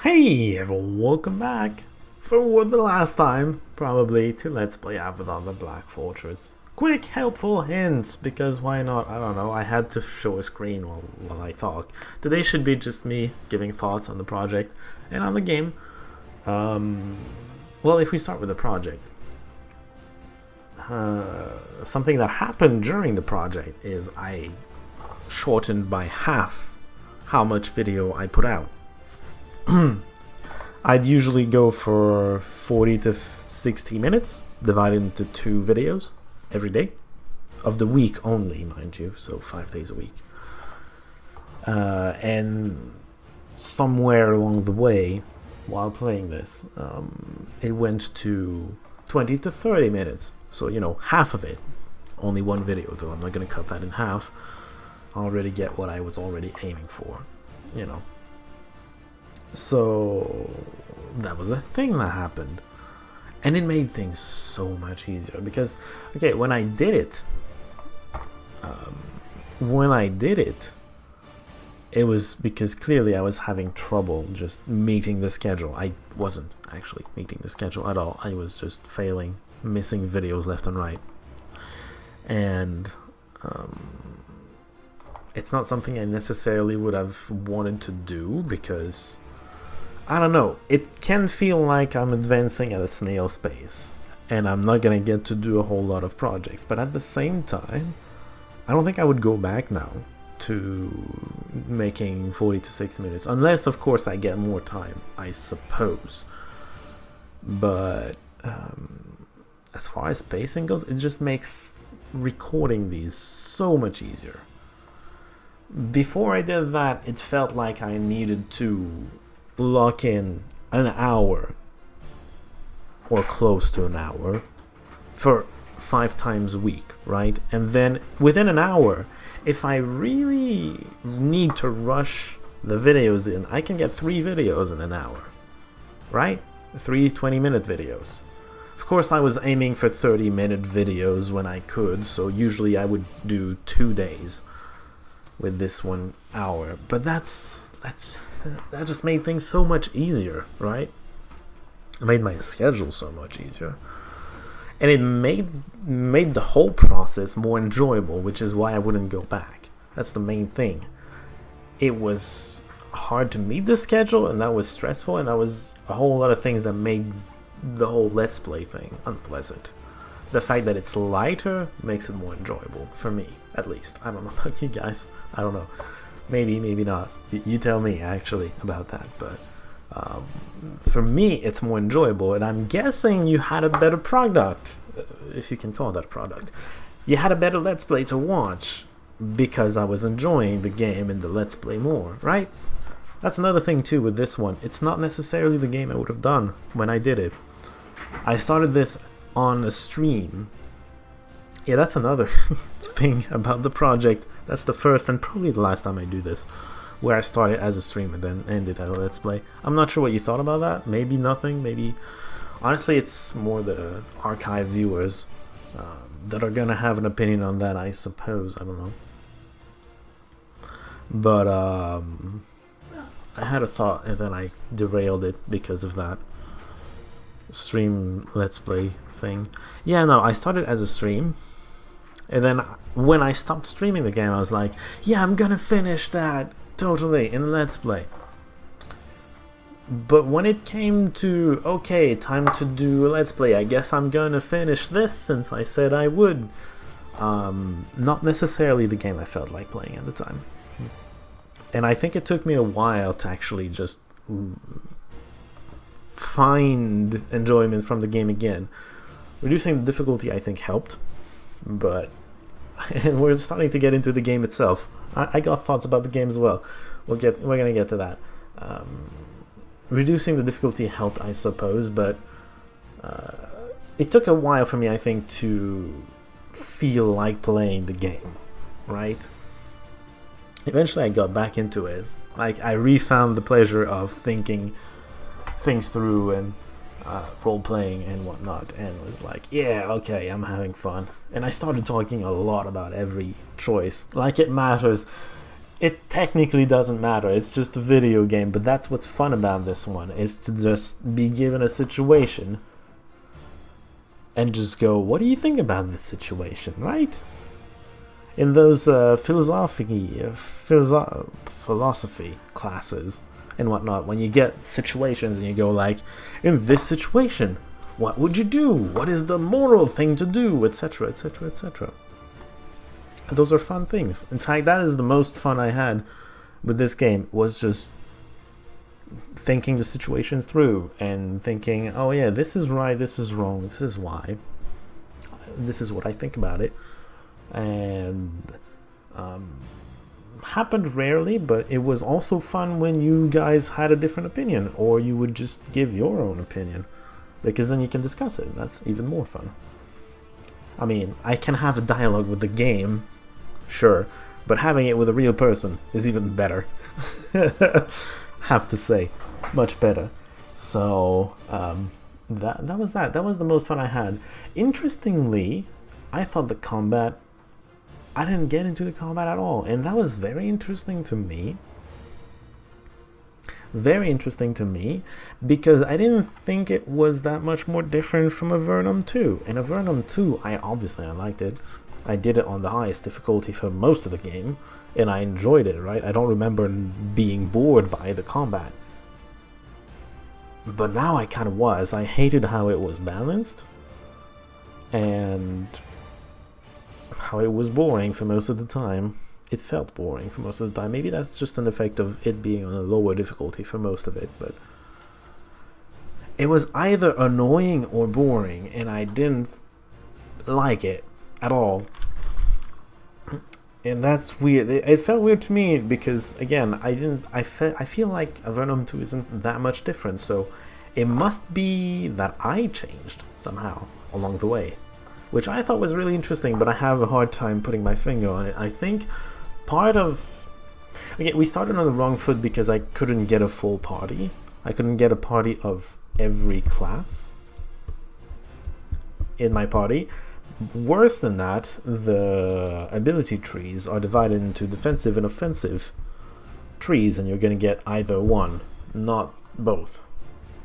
Hey everyone, welcome back for the last time, probably, to Let's Play Avadon the Black Fortress. Quick, helpful hints, because why not? I don't know, I had to show a screen while I talk. Today should be just me giving thoughts on the project and on the game. Well, if we start with the project, something that happened during the project is I shortened by half how much video I put out. I'd usually go for 40 to 60 minutes, divided into 2 videos every day, of the week only, mind you, so 5 days a week. And somewhere along the way, while playing this, it went to 20 to 30 minutes, so half of it, only one video, though I'm not going to cut that in half. I already get what I was already aiming for, So that was a thing that happened, and it made things so much easier because, okay, when I did it, it was because clearly I was having trouble just meeting the schedule. I wasn't actually meeting the schedule at all. I was just failing, missing videos left and right, and it's not something I necessarily would have wanted to do because, I don't know, it can feel like I'm advancing at a snail's pace and I'm not gonna get to do a whole lot of projects, but at the same time I don't think I would go back now to making 40 to 60 minutes, unless of course I get more time, I suppose. But as far as pacing goes, it just makes recording these so much easier. Before I did that, it felt like I needed to lock in an hour or close to an hour for 5 times a week, right? And then within an hour, if I really need to rush the videos in, I can get 3 videos in an hour, right? 3 20-minute videos. Of course, I was aiming for 30-minute videos when I could, so usually I would do 2 days with this 1 hour, but that just made things so much easier, right? It made my schedule so much easier, and it made the whole process more enjoyable, which is why I wouldn't go back. That's the main thing. It was hard to meet the schedule, and that was stressful, and that was a whole lot of things that made the whole Let's Play thing unpleasant. The fact that it's lighter makes it more enjoyable, for me, at least. I don't know about you guys. I don't know. Maybe not. You tell me, actually, about that. But for me, it's more enjoyable, and I'm guessing you had a better product, if you can call that a product. You had a better Let's Play to watch, because I was enjoying the game and the Let's Play more, right? That's another thing, too, with this one. It's not necessarily the game I would have done when I did it. I started this on a stream. Yeah, that's another thing about the project. That's the first and probably the last time I do this, where I started as a stream and then ended as a Let's Play. I'm not sure what you thought about that. Maybe nothing. Maybe, honestly, it's more the archive viewers that are gonna have an opinion on that, I suppose. I don't know. But I had a thought and then I derailed it because of that stream Let's Play thing. Yeah, no, I started as a stream, and then when I stopped streaming the game, I was like, yeah, I'm gonna finish that totally in Let's Play. But when it came to, okay, time to do a Let's Play, I guess I'm gonna finish this since I said I would. Not necessarily the game I felt like playing at the time. And I think it took me a while to actually just find enjoyment from the game again. Reducing the difficulty, I think, helped, but and we're starting to get into the game itself. I got thoughts about the game as well. We're gonna get to that. Reducing the difficulty helped, I suppose, but it took a while for me, I think, to feel like playing the game, right? Eventually I got back into it. Like, I refound the pleasure of thinking things through and role-playing and whatnot, and was like, yeah, okay, I'm having fun. And I started talking a lot about every choice, like it matters. it technically doesn't matter. It's just a video game, but that's what's fun about this one, is to just be given a situation and just go, what do you think about this situation, right? In those philosophy classes and whatnot, when you get situations and you go like, in this situation, what would you do? What is the moral thing to do? Etc, etc, etc. Those are fun things. In fact, that is the most fun I had with this game, was just thinking the situations through and thinking, oh yeah, this is right, this is wrong, this is why, this is what I think about it. And happened rarely, but it was also fun when you guys had a different opinion, or you would just give your own opinion, because then you can discuss it, and that's even more fun. I mean, I can have a dialogue with the game, sure, but having it with a real person is even better. Have to say, much better. So that was the most fun I had. Interestingly, I thought the combat, I didn't get into the combat at all, and that was very interesting to me. Very interesting to me, because I didn't think it was that much more different from Avadon 2. And Avadon 2, I liked it. I did it on the highest difficulty for most of the game, and I enjoyed it, right? I don't remember being bored by the combat. But now I kind of was. I hated how it was balanced, and how it was boring for most of the time. It felt boring for most of the time. Maybe that's just an effect of it being on a lower difficulty for most of it, but it was either annoying or boring, and I didn't like it at all. And that's weird. It felt weird to me because, again, I feel like Avadon 2 isn't that much different, so it must be that I changed somehow along the way, which I thought was really interesting, but I have a hard time putting my finger on it. I think part of... Okay, we started on the wrong foot because I couldn't get a full party. I couldn't get a party of every class in my party. Worse than that, the ability trees are divided into defensive and offensive trees, and you're going to get either one, not both.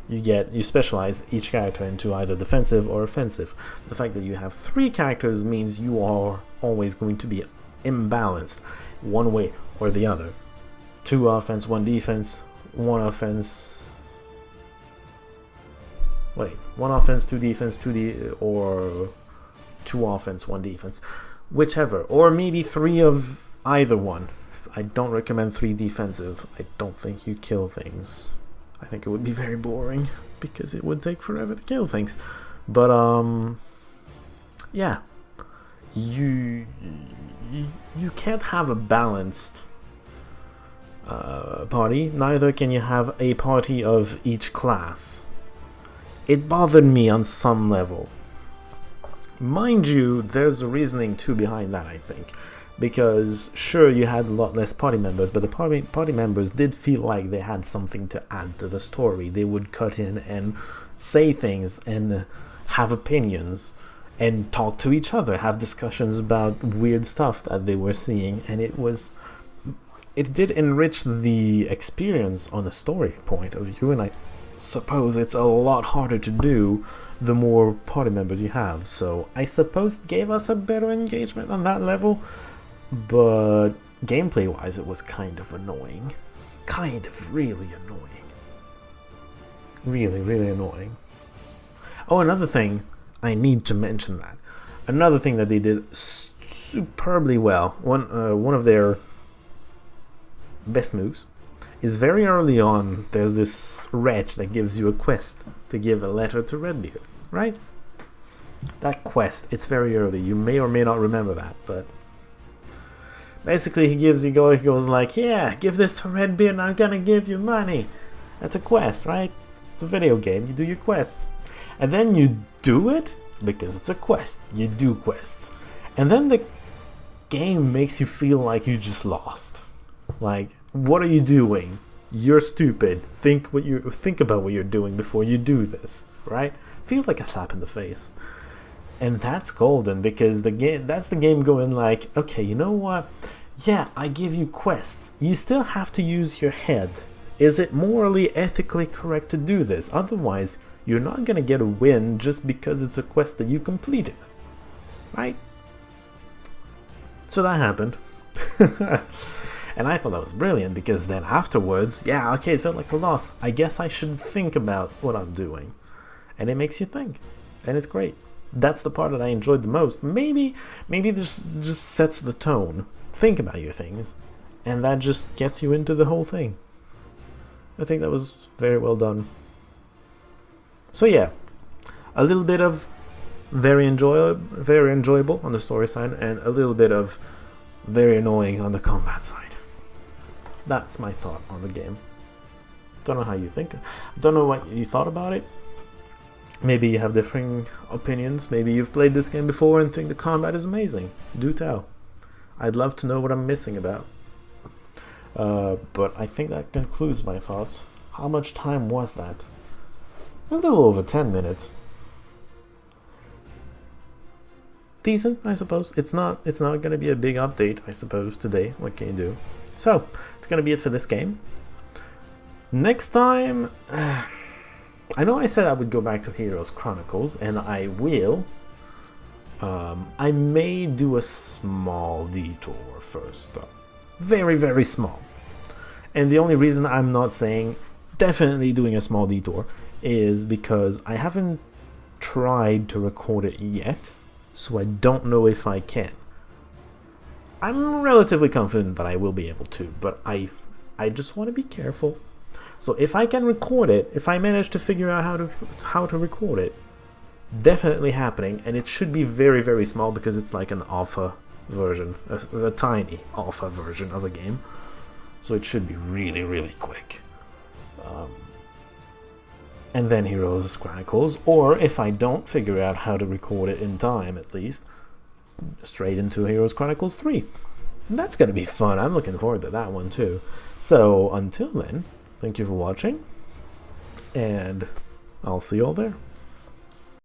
You specialize each character into either defensive or offensive. The fact that you have 3 characters means you are always going to be imbalanced one way or the other. 2 offense, 1 defense, 1 offense. Wait, 1 offense, 2 defense, or 2 offense, 1 defense, whichever, or maybe 3 of either one. I don't recommend 3 defensive. I don't think you kill things. I think it would be very boring because it would take forever to kill things. But yeah, you can't have a balanced party. Neither can you have a party of each class. It bothered me on some level. Mind you, there's a reasoning too behind that, I think, because sure, you had a lot less party members, but the party members did feel like they had something to add to the story. They would cut in and say things and have opinions and talk to each other, have discussions about weird stuff that they were seeing, and it did enrich the experience on a story point of view, and I suppose it's a lot harder to do the more party members you have, so I suppose it gave us a better engagement on that level, but gameplay wise it was kind of annoying. Kind of really annoying. Really annoying. Oh, another thing, I need to mention that. Another thing that they did superbly well, one of their best moves, is very early on, there's this wretch that gives you a quest to give a letter to Redbeard, right? That quest, it's very early. You may or may not remember that, but basically he goes like, yeah, give this to Redbeard and I'm gonna give you money. That's a quest, right? It's a video game, you do your quests. And then you do it, because it's a quest. You do quests. And then the game makes you feel like you just lost. Like, what are you doing? You're stupid. Think about what you're doing before you do this, right? Feels like a slap in the face. And that's golden, because that's the game going like, okay, you know what? Yeah, I give you quests. You still have to use your head. Is it morally, ethically correct to do this? Otherwise, you're not gonna get a win just because it's a quest that you completed. Right? So that happened. And I thought that was brilliant, because then afterwards, yeah, okay, it felt like a loss. I guess I should think about what I'm doing. And it makes you think. And it's great. That's the part that I enjoyed the most. Maybe this just sets the tone. Think about your things. And that just gets you into the whole thing. I think that was very well done. So yeah, a little bit of very enjoyable on the story side, and a little bit of very annoying on the combat side. That's my thought on the game. Don't know how you think. Don't know what you thought about it. Maybe you have differing opinions. Maybe you've played this game before and think the combat is amazing. Do tell. I'd love to know what I'm missing about. But I think that concludes my thoughts. How much time was that? A little over 10 minutes. Decent, I suppose. It's not going to be a big update, I suppose, today. What can you do? So, it's going to be it for this game. Next time, I know I said I would go back to Heroes Chronicles, and I will. I may do a small detour first, though. Very, very small. And the only reason I'm not saying definitely doing a small detour is because I haven't tried to record it yet, so I don't know if I can. I'm relatively confident that I will be able to, but I just want to be careful. So if I can record it, if I manage to figure out how to record it, definitely happening, and it should be very, very small because it's like an alpha version, a tiny alpha version of a game. So it should be really, really quick. And then Heroes Chronicles, or if I don't figure out how to record it in time, at least, straight into Heroes Chronicles 3. That's going to be fun. I'm looking forward to that one too. So until then, thank you for watching, and I'll see you all there.